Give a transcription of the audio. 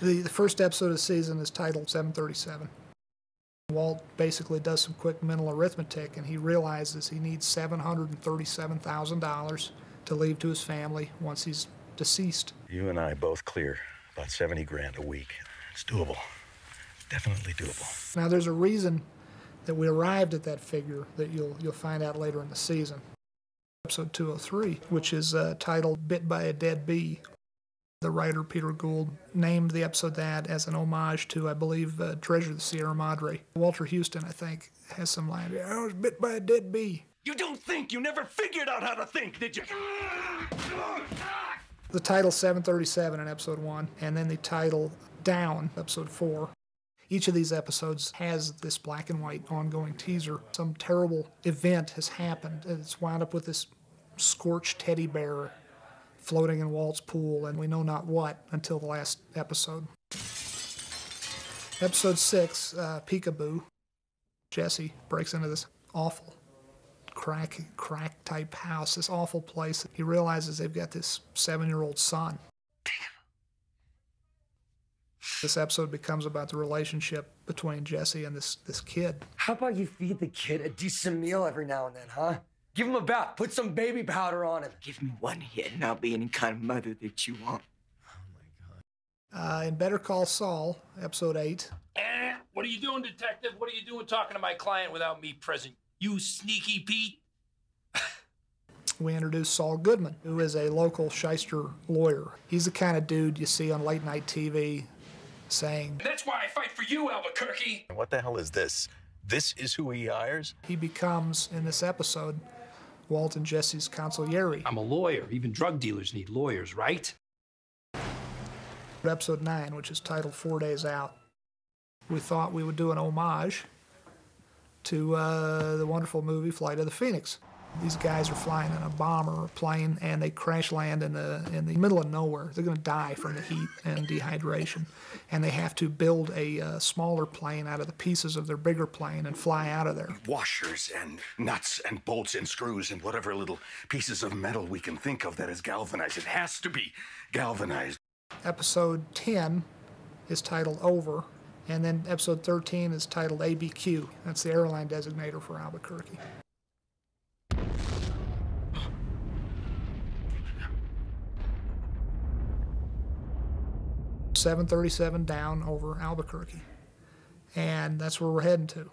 The first episode of the season is titled 737. Walt basically does some quick mental arithmetic, and he realizes he needs $737,000 to leave to his family once he's deceased. You and I both clear about 70 grand a week. It's doable. Definitely doable. Now, there's a reason that we arrived at that figure that you'll find out later in the season. Episode 203, which is titled Bit by a Dead Bee. The writer, Peter Gould, named the episode that as an homage to, I believe, Treasure of the Sierra Madre. Walter Houston, I think, has some line, I was bit by a dead bee. You don't think. You never figured out how to think, did you? The title 737 in episode 1, and then the title Down, episode 4. Each of these episodes has this black and white ongoing teaser. Some terrible event has happened. It's wound up with this scorched teddy bear floating in Walt's pool, and we know not what until the last episode. Episode 6, Peekaboo. Jesse breaks into this awful crack type house, this awful place. He realizes they've got this 7-year-old son. This episode becomes about the relationship between Jesse and this kid. How about you feed the kid a decent meal every now and then, huh? Give him a bath, put some baby powder on him. Give me one hit and I'll be any kind of mother that you want. Oh my God. In Better Call Saul, episode 8. What are you doing, detective? What are you doing talking to my client without me present? You sneaky Pete. We introduce Saul Goodman, who is a local shyster lawyer. He's the kind of dude you see on late night TV saying, That's why I fight for you, Albuquerque. What the hell is this? This is who he hires? He becomes, in this episode, Walt and Jesse's consigliere. I'm a lawyer. Even drug dealers need lawyers, right? Episode 9, which is titled 4 Days Out. We thought we would do an homage to the wonderful movie Flight of the Phoenix. These guys are flying in a bomber or plane, and they crash land in the middle of nowhere. They're going to die from the heat and dehydration. And they have to build a smaller plane out of the pieces of their bigger plane and fly out of there. Washers and nuts and bolts and screws and whatever little pieces of metal we can think of that is galvanized. It has to be galvanized. Episode 10 is titled Over, and then episode 13 is titled ABQ. That's the airline designator for Albuquerque. 737 down over Albuquerque. And that's where we're heading to.